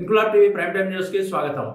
Inquilab TV prime time news కి స్వాగతం.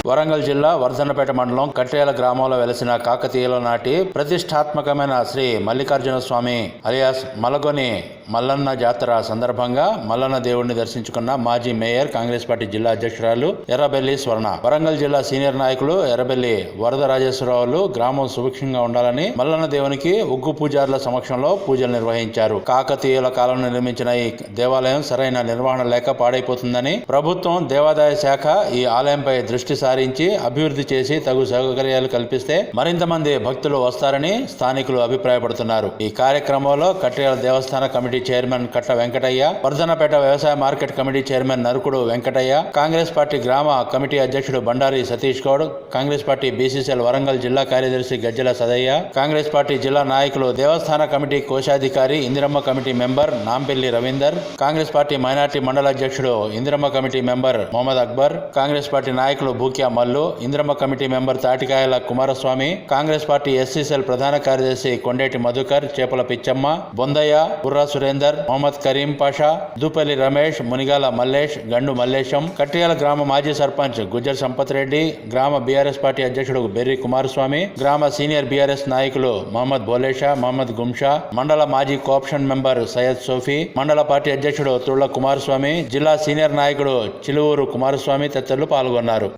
వరంగల్ జిల్లా వర్ధన్నపేట మండలం కట్టేల గ్రామంలో వెలసిన కాకతీయుల నాటి ప్రతిష్టాత్మకమైన శ్రీ మల్లికార్జున స్వామి అలియాస్ మలగొని మల్లన్న జాతర సందర్భంగా మల్లన్న దేవుడిని దర్శించుకున్న మాజీ మేయర్ కాంగ్రెస్ పార్టీ జిల్లా అధ్యక్షురాలు ఎర్రబెల్లి స్వర్ణ, వరంగల్ జిల్లా సీనియర్ నాయకులు ఎర్రబెల్లి వరదరాజేశ్వరరావులు గ్రామం సుభిక్షంగా ఉండాలని మల్లన్న దేవునికి ఉగ్గు పూజారుల సమక్షంలో పూజలు నిర్వహించారు. కాకతీయుల కాలంలో నిర్మించిన ఈ దేవాలయం సరైన నిర్వహణ లేక పాడైపోతుందని ప్రభుత్వం దేవాదాయ శాఖ ఈ ఆలయంపై దృష్టి సారించి అభివృద్ధి చేసి తగు సౌకర్యాలు కల్పిస్తే మరింత మంది భక్తులు వస్తారని స్థానికులు అభిప్రాయపడుతున్నారు. ఈ కార్యక్రమంలో కట్టేల దేవస్థాన కమిటీ చైర్మన్ కట్ట వెంకటయ్య, వర్ధన్నపేట వ్యవసాయ మార్కెట్ కమిటీ చైర్మన్ నరుకుడు వెంకటయ్య, కాంగ్రెస్ పార్టీ గ్రామ కమిటీ అధ్యక్షుడు బండారి సతీష్ గౌడ్, కాంగ్రెస్ పార్టీ బీసీసీఎల్ వరంగల్ జిల్లా కార్యదర్శి గజ్జల సదయ్య, కాంగ్రెస్ పార్టీ జిల్లా నాయకులు దేవస్థాన కమిటీ కోశాధికారి Indiramma committee member Nampally Ravinder, Congress party minority మండల అధ్యక్షుడు Indiramma committee member Mohammed Akbar, Congress party నాయకులు Bhukya Mallu, Indramma committee member Tatikayala Kumaraswamy, Congress party SCCL ప్రధాన కార్యదర్శి కొండేటి మధుకర్, చేపల పిచ్చమ్మ, బొందయ్య, బుర్రా సురేందర్, మొహమ్మద్ కరీం పాషా, దూపల్లి రమేష్, మునిగాల మల్లేష్, గండు మల్లేశం, కట్టియాల గ్రామ మాజీ సర్పంచ్ గుజ్జర్ సంపత్ రెడ్డి, గ్రామ బీఆర్ఎస్ పార్టీ అధ్యక్షుడు బెర్రి కుమారస్వామి, గ్రామ సీనియర్ బీఆర్ఎస్ నాయకులు మహమ్మద్ బోలేషా, మహమ్మద్ గుంషా, మండల మాజీ కోఆప్షన్ మెంబర్ సయ్యద్ సోఫీ, మండల పార్టీ అధ్యక్షుడు తుళ్ల కుమారస్వామి, జిల్లా సీనియర్ నాయకుడు చిలువూరు కుమారస్వామి తదితరులు పాల్గొన్నారు.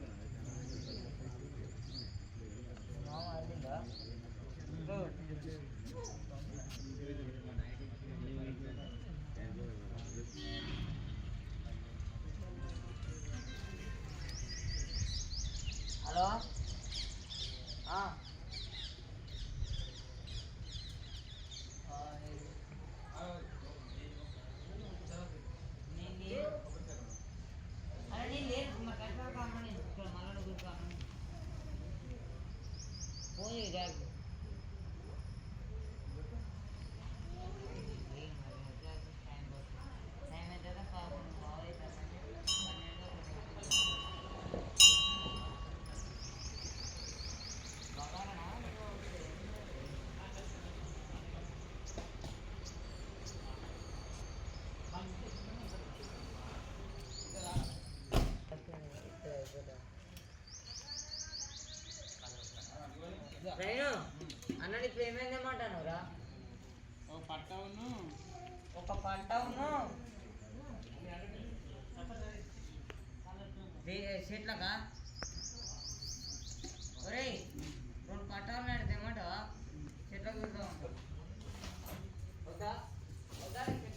హలో రైను అన్న ఇప్పుడు ఏమైందేమంటాను రా? ఒక పట్టావును చెట్లకా ఒరే 2 పట్టాలు నాడు తెమ్మంటావా? చెట్లకు చూద్దా ఉంటావు వద్దా వద్దా చెట్ల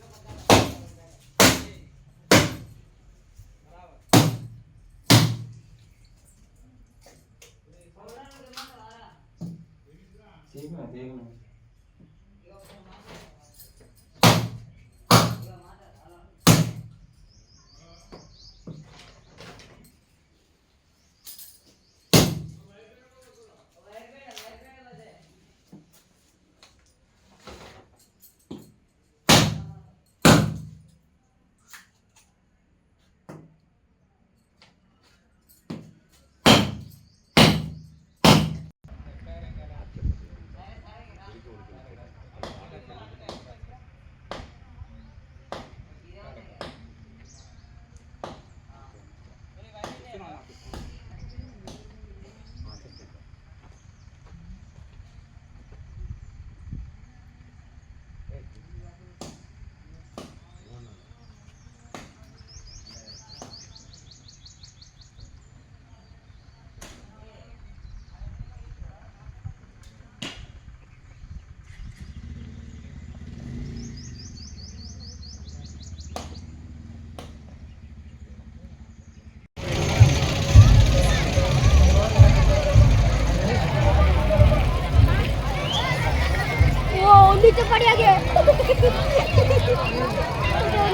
नीचे पड़ गया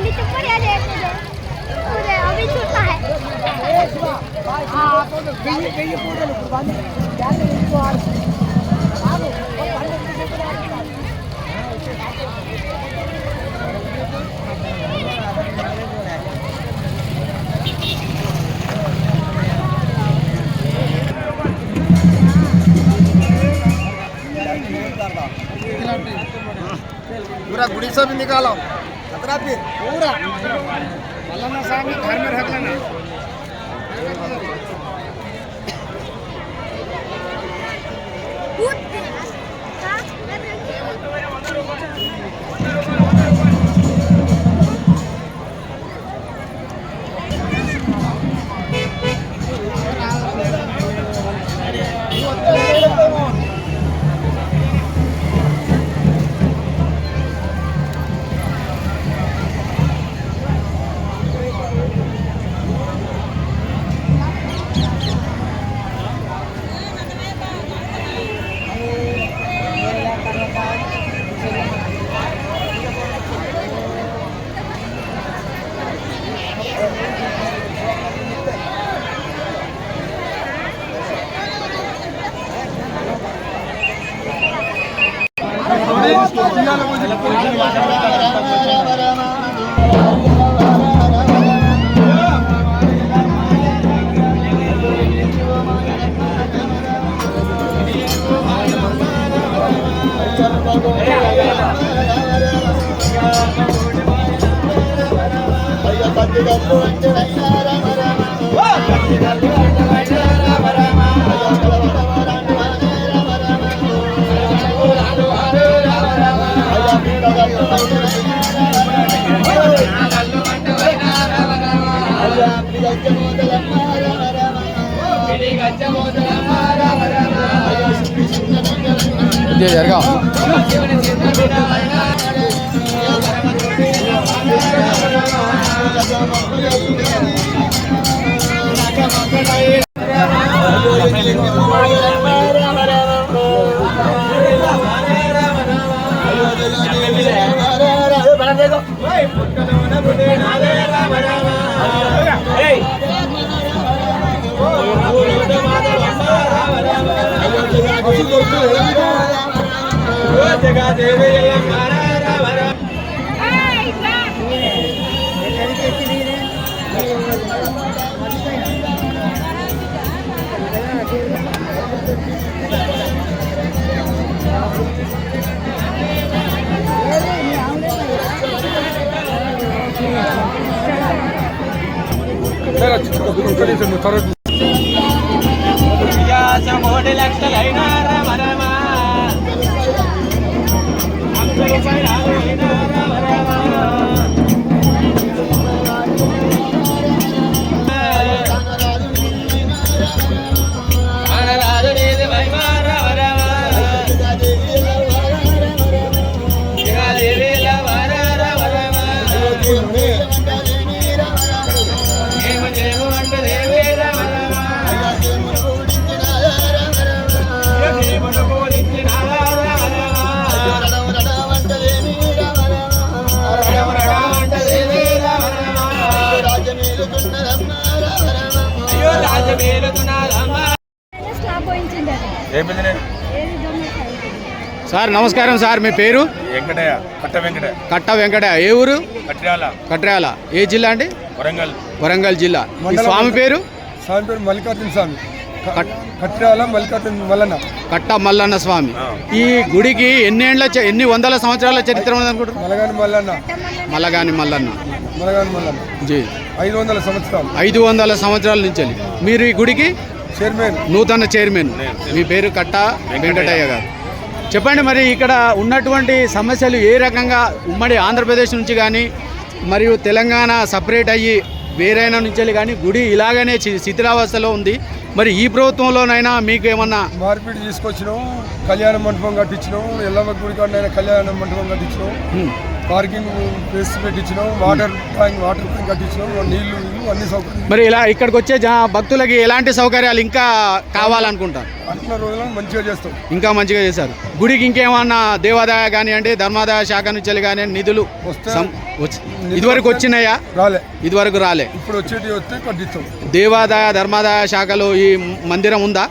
नीचे पड़ गया अभी छोटा है हाँ पूरा गुड़ी सब निकालो खतरा फिर पूरा मल्लना साहब ने घर में रख लेना సార్ నమస్కారం సార్, మీ పేరు? వెంకటయ్య, కట్ట వెంకటయ్య. ఏ ఊరు? కట్రాల. ఏ జిల్లా అండి? వరంగల్ జిల్లా. ఈ స్వామి పేరు? స్వామి పేరు మల్లికార్జున స్వామి, కట్రాల మల్లికార్జున మల్లన్న. కట్ట మల్లన్న స్వామి. ఈ గుడికి ఎన్ని వందల సంవత్సరాల చరిత్ర ఉంది అనుకుంటారు? మలగాని మల్లన్న జీ 500 సంవత్సరాలు. 500 సంవత్సరాల నుంచి మీరు ఈ గుడికి చైర్మన్, నూతన చైర్మన్. మీ పేరు కట్ట వెంకటయ్య గారు. చెప్పండి, మరి ఇక్కడ ఉన్నటువంటి సమస్యలు ఏ రకంగా ఉమ్మడి ఆంధ్రప్రదేశ్ నుంచి కానీ మరియు తెలంగాణ సపరేట్ అయ్యి వేరైనా నుంచి కానీ గుడి ఇలాగనే శిథిలావస్థలో ఉంది. మరి ఈ ప్రభుత్వంలోనైనా మీకు ఏమన్నా మార్పిడి తీసుకొచ్చినాం, కళ్యాణ మండపం కట్టించినాం, ఎల్లమ్మ గుడి కాడైనా కళ్యాణ మండపం కట్టించినాం, పార్కింగ్ ప్లేస్ పెట్టించినాం, వాటర్ ట్యాంక్ కట్టించినాం, నీళ్లు అన్ని సౌకర్యం. మరి ఇలా ఇక్కడికి వచ్చే భక్తులకి ఎలాంటి సౌకర్యాలు ఇంకా కావాలనుకుంటారు? అట్లా రోజులను మంచిగా చేస్తాం, ఇంకా మంచిగా చేశారు. గుడికి ఇంకేమన్నా దేవాదాయ కానివ్వండి, ధర్మాదాయ శాఖ నుంచి కానీ నిధులు ఇదివరకు వచ్చినాయా? రాలే, ఇదివరకు రాలే. ఇప్పుడు వచ్చేటి వస్తే కట్టిస్తాం. దేవాదాయ ధర్మాదాయ శాఖలో ఈ మందిరం ఉందా?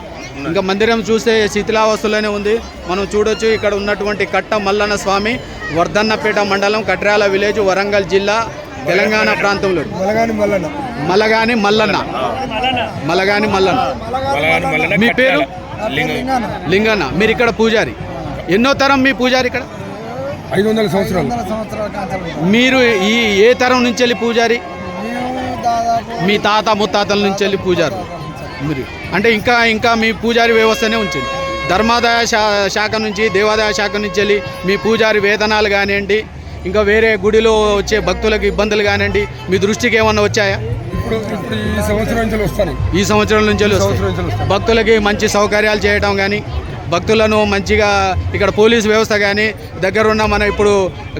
ఇంకా మందిరం చూస్తే శిథిలావస్థలోనే ఉంది. మనం చూడొచ్చు ఇక్కడ ఉన్నటువంటి కట్ట మల్లన్న స్వామి, వర్ధన్నపేట మండలం, కట్రాల విలేజ్, వరంగల్ జిల్లా, తెలంగాణ ప్రాంతంలో. మలగాని మల్లన్న. మీ పేరు? లింగన్న. మీరు ఇక్కడ పూజారి. ఎన్నో తరం మీ పూజారి ఇక్కడ? 500 సంవత్సరాలు. మీరు ఈ ఏ తరం నుంచి వెళ్ళి పూజారి? మీ తాత ముత్తాతల నుంచి వెళ్ళి పూజారు మీరు, అంటే ఇంకా మీ పూజారి వ్యవస్థనే ఉంచింది. ధర్మాదాయ శాఖ నుంచి, దేవాదాయ శాఖ నుంచి వెళ్ళి మీ పూజారి వేతనాలు కానివ్వండి, ఇంకా వేరే గుడిలో వచ్చే భక్తులకు ఇబ్బందులు కానివ్వండి, మీ దృష్టికి ఏమన్నా వచ్చాయా? ఇప్పుడు ఈ సంవత్సరం నుంచి వస్తాను. ఈ సంవత్సరం నుంచి భక్తులకి మంచి సౌకర్యాలు చేయడం కానీ, భక్తులను మంచిగా ఇక్కడ పోలీసు వ్యవస్థ కానీ దగ్గరున్న మన ఇప్పుడు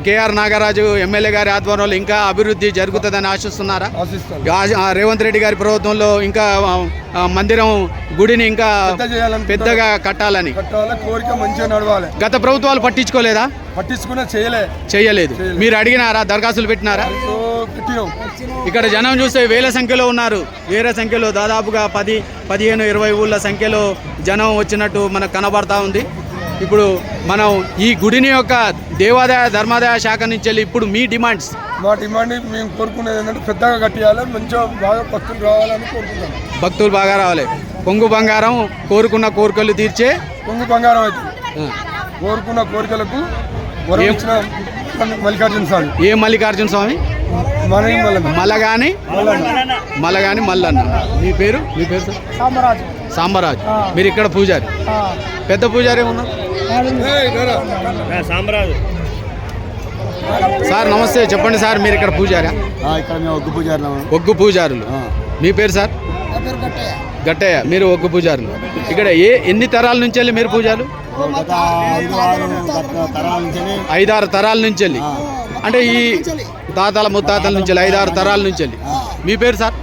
కేఆర్ నాగరాజు ఎమ్మెల్యే గారి ఆధ్వర్యంలో ఇంకా అభివృద్ధి జరుగుతుందని ఆశిస్తున్నారా? రేవంత్ రెడ్డి గారి ప్రభుత్వంలో ఇంకా మందిరం గుడిని ఇంకా పెద్దగా కట్టాలని కోరిక, మంచిగా నడవాలి. గత ప్రభుత్వాలు పట్టించుకోలేదా? పట్టించుకున్నా చేయలేదు. మీరు అడిగినారా? దరఖాస్తులు పెట్టినారా? ఇక్కడ జనం చూస్తే వేల సంఖ్యలో ఉన్నారు. వేల సంఖ్యలో దాదాపుగా 10, 15, 20 ఊళ్ళ సంఖ్యలో జనం వచ్చినట్టు మనకు కనబడతా ఉంది. ఇప్పుడు మనం ఈ గుడిని యొక్క దేవాదాయ ధర్మాదాయ శాఖ నుంచి వెళ్ళి ఇప్పుడు మీ డిమాండ్స్? మా డిమాండ్ మేము కోరుకునేది ఏంటంటే పెద్దగా కట్టియాలి, మంచిగా బాగా భక్తులు రావాలని కోరుకుంటాం. భక్తులు బాగా రావాలి. పొంగు బంగారం కోరుకున్న కోరికలు తీర్చే పొంగు బంగారం అయితే కోరుకున్న కోరికలకు ఇచ్చిన మల్లికార్జున స్వామి. ఏ మల్లికార్జున స్వామి? మలగాని మల్లన్న. మీ పేరు సాంబరాజు. మీరు ఇక్కడ పూజారి, పెద్ద పూజారి ఏమన్నారు? సార్ నమస్తే, చెప్పండి సార్, మీరు ఇక్కడ పూజారా? ఒగ్గు పూజారులు. మీ పేరు సార్? గట్టయ్య. మీరు ఒగ్గు పూజారులు. ఇక్కడ ఎన్ని తరాల నుంచి వెళ్ళి మీరు పూజారు? 5-6 తరాల నుంచి వెళ్ళి, అంటే ఈ తాతల ముత్తాతల నుంచి 5-6 తరాల నుంచి వెళ్ళి. మీ పేరు సార్?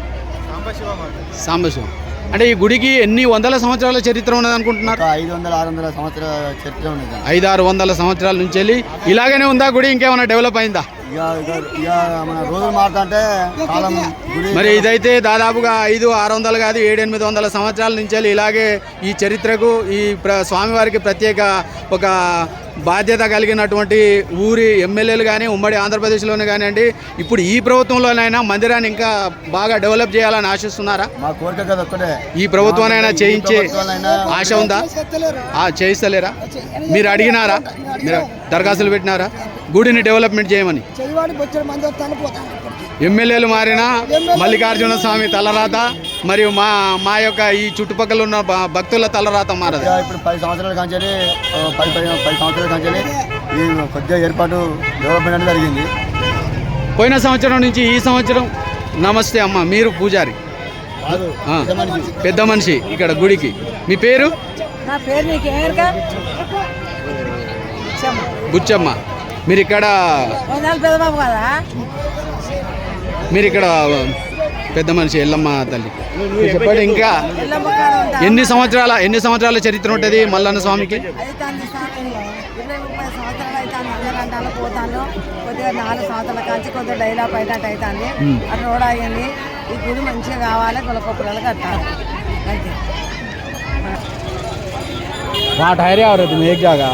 సాంబశివం. అంటే ఈ గుడికి ఎన్ని వందల సంవత్సరాల చరిత్ర ఉన్నది అనుకుంటున్నారు? 500-600 సంవత్సరాల చరిత్ర ఉన్నది. 500-600 సంవత్సరాల నుంచి వెళ్ళి ఇలాగనే ఉందా గుడి? ఇంకేమైనా డెవలప్ అయిందా? మన రోజులు మారుతుంటే కాలం. మరి ఇదైతే దాదాపుగా 500-600 కాదు, 700-800 సంవత్సరాల నుంచి వెళ్ళి ఇలాగే ఈ చరిత్రకు, ఈ స్వామివారికి ప్రత్యేక ఒక బాధ్యత కలిగినటువంటి ఊరి ఎమ్మెల్యేలు కానీ ఉమ్మడి ఆంధ్రప్రదేశ్లోనే కానివ్వండి, ఇప్పుడు ఈ ప్రభుత్వంలోనైనా మందిరాన్ని ఇంకా బాగా డెవలప్ చేయాలని ఆశిస్తున్నారా? మా కోరిక కదా ఒక్కటే, ఈ ప్రభుత్వానైనా చేయించే ఆశ ఉందా? చేయిస్తలేరా? మీరు అడిగినారా? మీరు దరఖాస్తులు పెట్టినారా గుడిని డెవలప్మెంట్ చేయమని? ఎమ్మెల్యేలు మారినా మల్లికార్జున స్వామి తలరాత మరియు మా యొక్క ఈ చుట్టుపక్కల ఉన్న భక్తుల తలరాత మారదు. ఇప్పుడు 10 సంవత్సరాల కంచెలి 10 సంవత్సరాల కంచెలి ఈ కొద్దిగా ఏర్పాటు డెవలప్మెంట్ అనేది జరిగింది. పోయిన సంవత్సరం నుంచి ఈ సంవత్సరం. నమస్తే అమ్మ, మీరు పూజారి, పెద్ద మనిషి ఇక్కడ గుడికి. మీ పేరు? బుచ్చమ్మ. మీరు ఇక్కడ పెద్ద మనిషి ఎల్లమ్మ తల్లి. చెప్పండి, ఇంకా ఎన్ని సంవత్సరాల చరిత్ర ఉంటుంది మల్లన్న స్వామికి? 4 సంవత్సరాల కాంచి కొద్దిగా డైలాప్ అయినట్టు అవుతుంది. అటు రోడ్ అయ్యింది. ఈ గుడి మంచిగా కావాలి, గొలకొప్పలు కట్టాలి. ठहरे आ रहे तुम एक जगह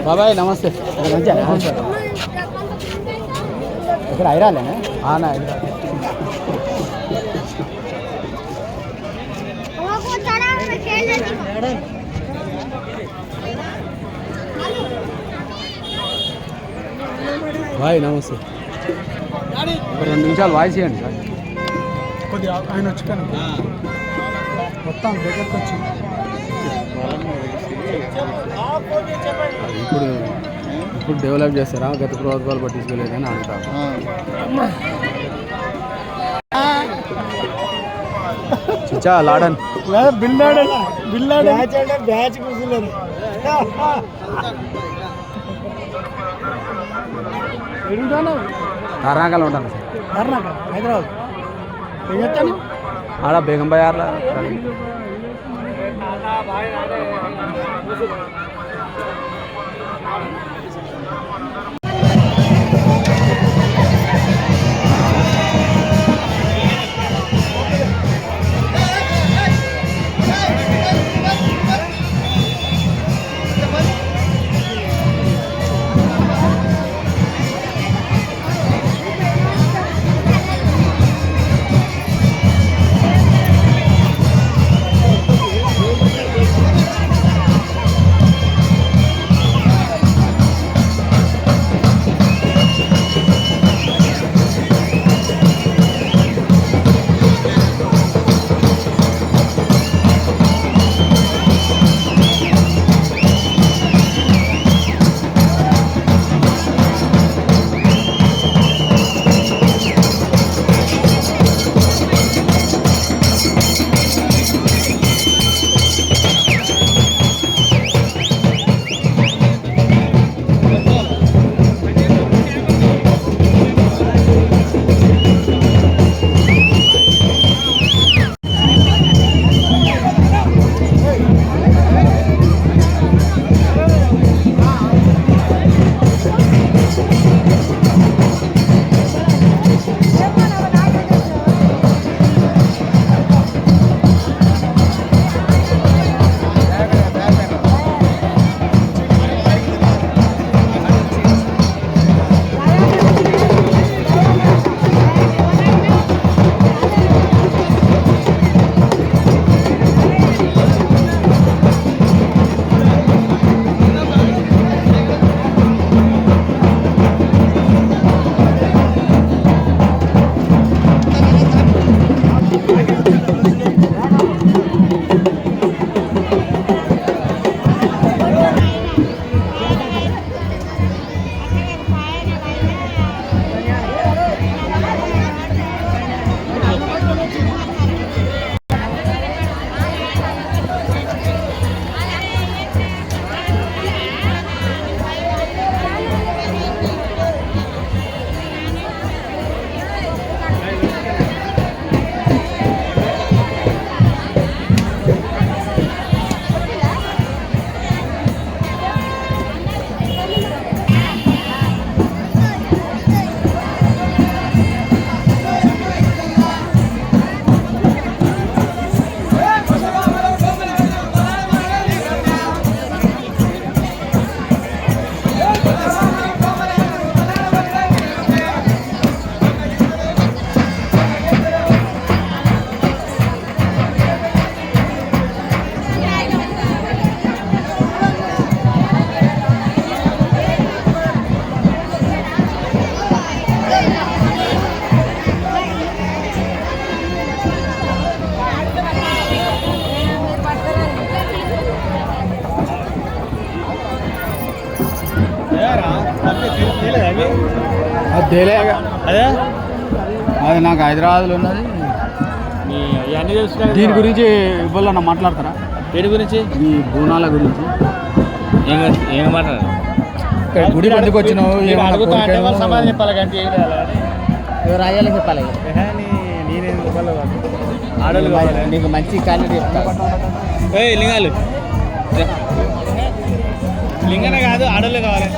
బాబాయ్ నమస్తే. ఇక్కడ హైరాలేనా? బాయ్ నమస్తే. 2 నిమిషాలు వాయిస్ చేయండి సార్. కొద్దిగా ఆయన వచ్చి మొత్తం దగ్గరకు వచ్చి ఇప్పుడు డెవలప్ చేస్తారా? గత ప్రభుత్వాలు పట్టించుకోలేదని అంటారు. చిచ్చా లాడన్ బ్యాచ్ కూర్చున్నారు. కర్ణాకలో ఉంటాను సార్. కర్ణాకల్ హైదరాబాద్ ఆడ బేగం బజార్లో. తెలియగా అదే అది నాకు హైదరాబాద్లో ఉన్నది. ఇవన్నీ తెలుసు. దీని గురించి ఇవ్వాలన్నా మాట్లాడతారా? దేని గురించి? ఈ బోనాల గురించి. ఏం మాట్లాడారు? ఇక్కడ గుడి ఎందుకు వచ్చినావు? అడుగుతా అంటే వాళ్ళు సమాధానం చెప్పాలి కానీ ఎవరు రాయాలి చెప్పాలి. నేనే ఆడలు కావాలి. నీకు మంచి క్వాలిటీ చెప్తా. లింగాలు లింగనే కాదు ఆడలు కావాలి.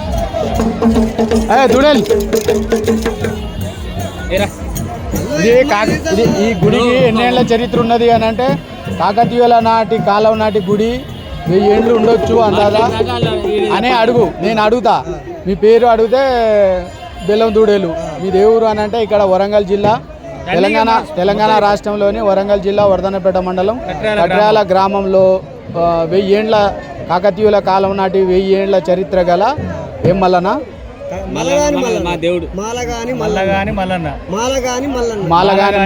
చూడాలి ఏరా ఇది ఈ గుడికి ఎన్నేళ్ల చరిత్ర ఉన్నది అని అంటే కాకతీయుల నాటి కాలం నాటి గుడి 1000 ఏళ్ళు ఉండొచ్చు అందాదా అనే అడుగు. నేను అడుగుతా, మీ పేరు అడిగితే బెల్లం దూడేలు. మీ దేవురు అని అంటే ఇక్కడ వరంగల్ జిల్లా తెలంగాణ రాష్ట్రంలోని వరంగల్ జిల్లా వర్ధన్నపేట మండలం కట్రాల గ్రామంలో 1000 ఏండ్ల కాకతీయుల కాలం నాటి 1000 ఏండ్ల చరిత్ర గల ఏం మల్లన్న మా దేవుడు మాలగాని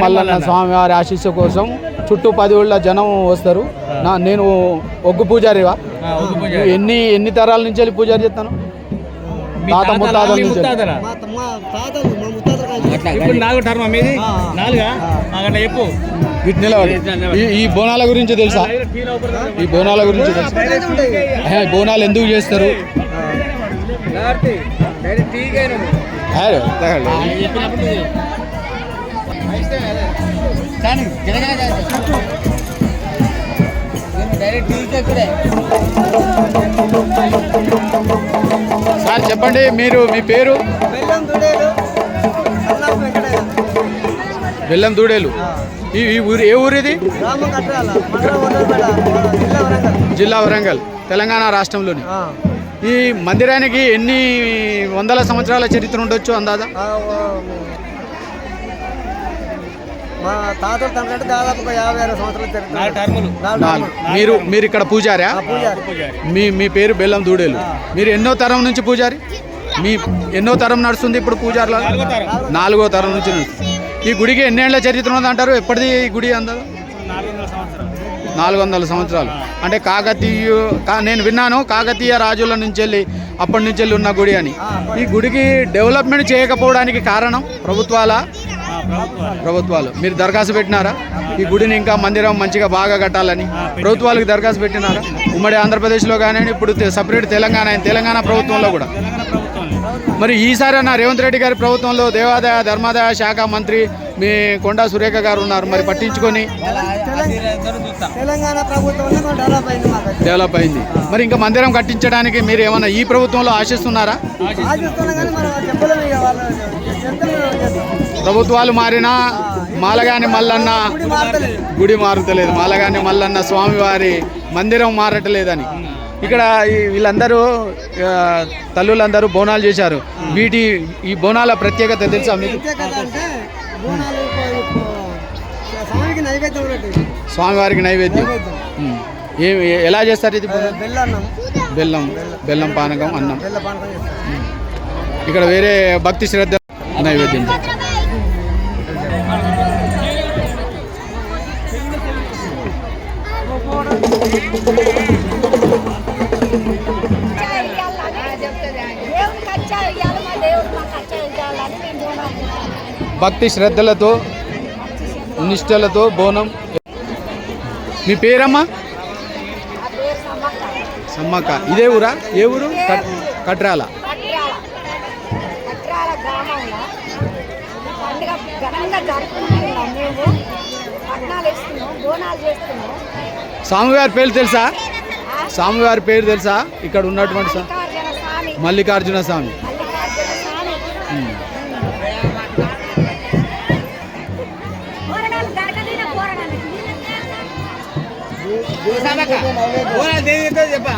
మల్లన్న స్వామివారి ఆశీస్సు కోసం చుట్టూ 10 ఊళ్ళ జనం వస్తారు. నేను ఒగ్గు పూజారివా? ఎన్ని తరాల నుంచి వెళ్ళి పూజారి చేస్తాను? తాత ముత్తాతల నుంచి. ఇప్పుడు 4 టర్మ్ మీది 4గా మాకంటే చెప్పు. వీటి నిలబడి ఈ బోనాల గురించి తెలుసా? ఈ బోనాల గురించి తెలుసా? బోనాలు ఎందుకు చేస్తారు? సార్ చెప్పండి, మీ పేరు? బెల్లం దూడేలు. ఈ ఊరు ఏ ఊరు ఇది? జిల్లా వరంగల్, తెలంగాణ రాష్ట్రంలోని. ఈ మందిరానికి ఎన్ని వందల సంవత్సరాల చరిత్ర ఉండొచ్చు అందాదా? మా తాతలు తండ్రి దాదాపు 50 సంవత్సరాల చరిత్ర. మీరు ఇక్కడ పూజారా? మీ పేరు బెల్లం దూడేలు. మీరు ఎన్నో తరం నుంచి పూజారి? మీ ఎన్నో తరం నడుస్తుంది ఇప్పుడు పూజారులో? 4వ తరం నుంచి నడుస్తుంది. ఈ గుడికి ఎన్నేళ్ల చరిత్ర ఉందంటారు? ఎప్పటిది ఈ గుడి అందరూ? 400 సంవత్సరాలు. అంటే నేను విన్నాను కాకతీయ రాజుల నుంచి వెళ్ళి అప్పటి నుంచి వెళ్ళి ఉన్న గుడి అని. ఈ గుడికి డెవలప్మెంట్ చేయకపోవడానికి కారణం ప్రభుత్వాలు. మీరు దరఖాస్తు పెట్టినారా ఈ గుడిని ఇంకా మందిరం మంచిగా బాగా కట్టాలని? ప్రభుత్వాలకు దరఖాస్తు పెట్టినారా? ఉమ్మడి ఆంధ్రప్రదేశ్లో కానీ ఇప్పుడు సపరేట్ తెలంగాణ ప్రభుత్వంలో కూడా. మరి ఈసారి అన్న రేవంత్ రెడ్డి గారి ప్రభుత్వంలో దేవాదాయ ధర్మాదాయ శాఖ మంత్రి మీ కొండా సురేఖ గారు ఉన్నారు. మరి పట్టించుకొని తెలంగాణ ప్రభుత్వంలో డెవలప్ అయింది. మరి ఇంకా మందిరం కట్టించడానికి మీరు ఏమన్నా ఈ ప్రభుత్వంలో ఆశిస్తున్నారా? ప్రభుత్వాలు మారినా మాలగాని మల్లన్న గుడి మారుతలేదు, మాలగాని మల్లన్న స్వామివారి మందిరం మారట్లేదని. ఇక్కడ వీళ్ళందరూ తల్లులందరూ బోనాలు చేశారు. ఈ బోనాల ప్రత్యేకత తెలుసా మీకు? స్వామివారికి నైవేద్యం ఎలా చేస్తారు? ఇది బెల్లం పానకం, అన్నం. ఇక్కడ వేరే భక్తి శ్రద్ధ నైవేద్యం. భక్తి శ్రద్ధలతో నిష్ఠలతో బోనం. మీ పేరమ్మా? సమ్మక్క. ఇదే ఊరా? ఏ ఊరు? కట్రాల. గ్రామంలో పండుగ ఘనంగా జరుపుకుంటున్నాం. మేము పట్నాలు వేస్తున్నాం, బోనాలు చేస్తున్నాం. స్వామివారి పేరు తెలుసా? స్వామివారి పేరు తెలుసా? ఇక్కడ ఉన్నటువంటి మల్లికార్జున స్వామి. చెప్పా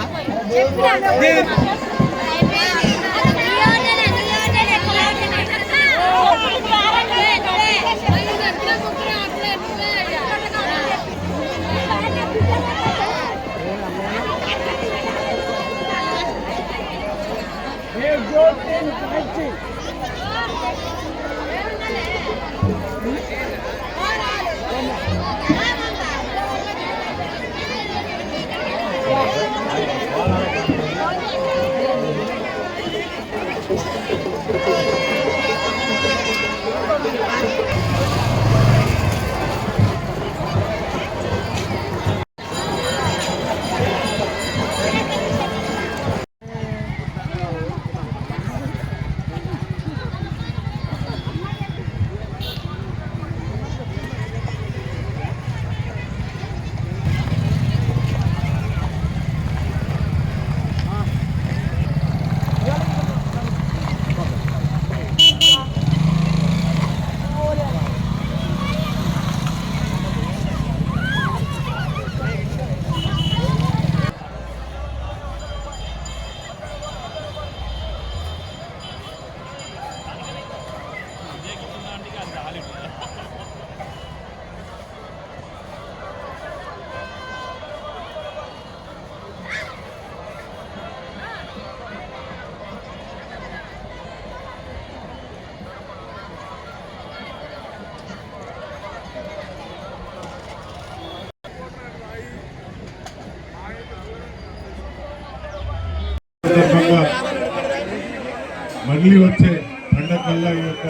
మళ్ళీ వచ్చే పండగల్లా ఈ యొక్క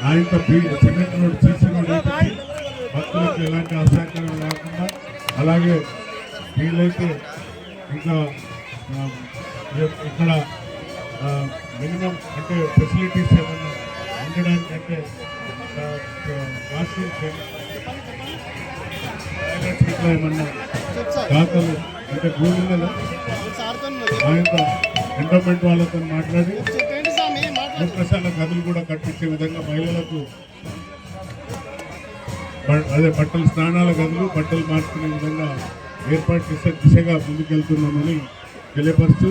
ఆయనతో సిమెంట్ రోడ్ సీసీ రోడ్ వేయించి భక్తులకు ఎలాంటి అసౌకర్యం లేకుండా అలాగే వీలైతే ఇంకా ఇక్కడ మినిమం అంటే ఫెసిలిటీస్ ఏమన్నా ఉండడానికి అంటే వాష్రూమ్స్ ఇట్లా ఏమన్నా దాతలు అంటే భూములలో ఆయనతో ఎండోమెంట్ వాళ్ళతో మాట్లాడి మూత్రశాల గదులు కూడా కట్టించే విధంగా మహిళలకు అదే బట్టలు స్నానాల గదులు బట్టలు మార్చుకునే విధంగా ఏర్పాటు చేసే దిశగా ముందుకెళ్తున్నామని తెలియపరుస్తూ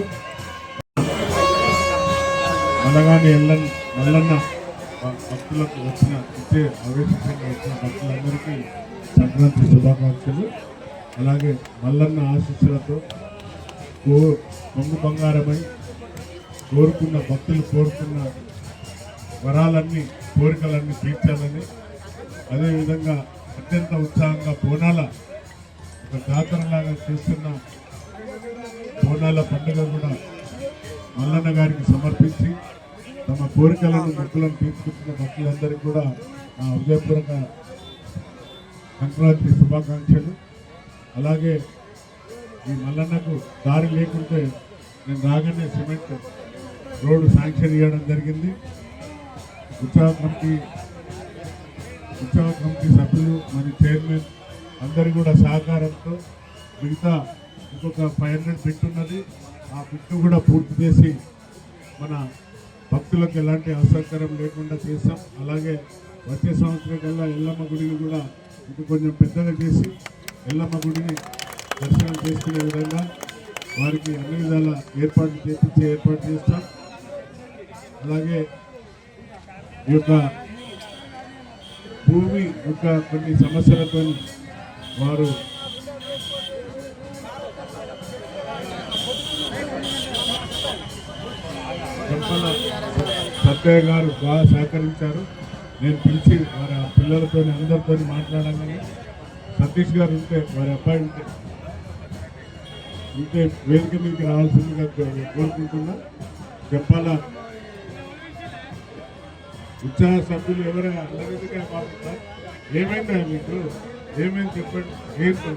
మల్లగాని మల్లన్న భక్తులకు ఇచ్చే ఆవేశంగా వచ్చిన భక్తులందరికీ సంక్రాంతి శుభాకాంక్షలు. అలాగే మల్లన్న ఆశీస్సులతో కొంగు బంగారమై కోరుకున్న భక్తులు కోరుకున్న వరాలన్నీ కోరికలన్నీ తీర్చాలని, అదేవిధంగా అత్యంత ఉత్సాహంగా బోనాల ఒక జాతరలాగా చేస్తున్న బోనాల పండుగ కూడా మల్లన్న గారికి సమర్పించి తమ కోరికలను మొక్కులను తీర్చుకుంటున్న భక్తులందరికీ కూడా నా హృదయపూర్వక సంక్రాంతి శుభాకాంక్షలు. అలాగే ఈ మల్లన్నకు దారి లేకుంటే నేను రాగానే సిమెంట్ రోడ్డు శాంక్షన్ ఇవ్వడం జరిగింది. ఉత్సవ కమిటీ సభ్యులు మరియు చైర్మన్ అందరూ కూడా సహకారంతో మిగతా ఇంకొక 500 బిట్ ఉన్నది, ఆ బిట్టు కూడా పూర్తి చేసి మన భక్తులకు ఎలాంటి అసౌకర్యం లేకుండా చేస్తాం. అలాగే వచ్చే సంవత్సరం కల్లా ఎల్లమ్మ గుడిని కూడా ఇది కొంచెం పెద్దగా చేసి ఎల్లమ్మ గుడిని దర్శనం చేసుకునే విధంగా వారికి అన్ని విధాల ఏర్పాటు చేస్తాం. అలాగే ఈ యొక్క భూమి యొక్క కొన్ని సమస్యలతో వారు గంపల సత్తయ్య గారు బాగా సహకరించారు. నేను పిలిచి వారి పిల్లలతో అందరితో మాట్లాడాలని, సతీష్ గారు ఉంటే వారి అబ్బాయి ఉంటే వేదిక మీదకి రావాల్సిందిగా కోరుకుంటున్నా. చెప్పాల ఉత్సాహ సభ్యులు ఎవరైనా అందరికీ బాగుంటారు. ఏమైందా మీకు ఏమైంది చెప్పండి. ఏంటో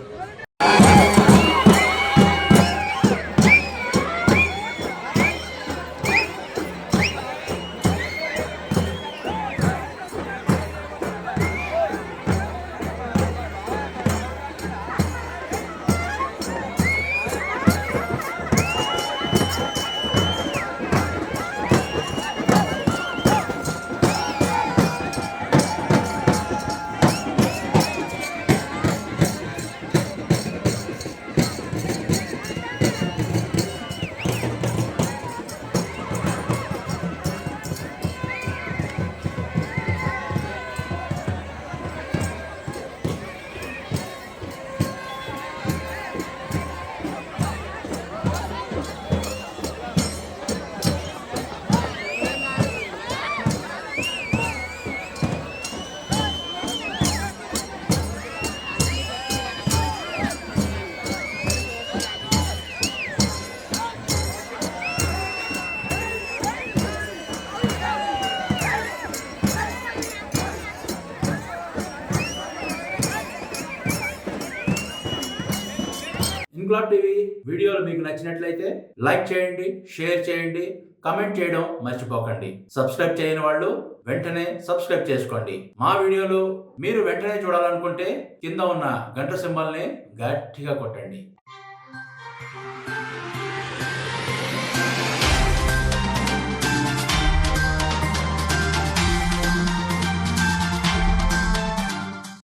ఇంక్లాబ్ టీవీ వీడియోలు మీకు నచ్చినట్లయితే లైక్ చేయండి, షేర్ చేయండి, కమెంట్ చేయడం మర్చిపోకండి. సబ్స్క్రైబ్ చేయని వాళ్ళు వెంటనే సబ్స్క్రైబ్ చేసుకోండి. మా వీడియోలు మీరు వెంటనే చూడాలనుకుంటే కింద ఉన్న గంట సింబల్ని గట్టిగా కొట్టండి.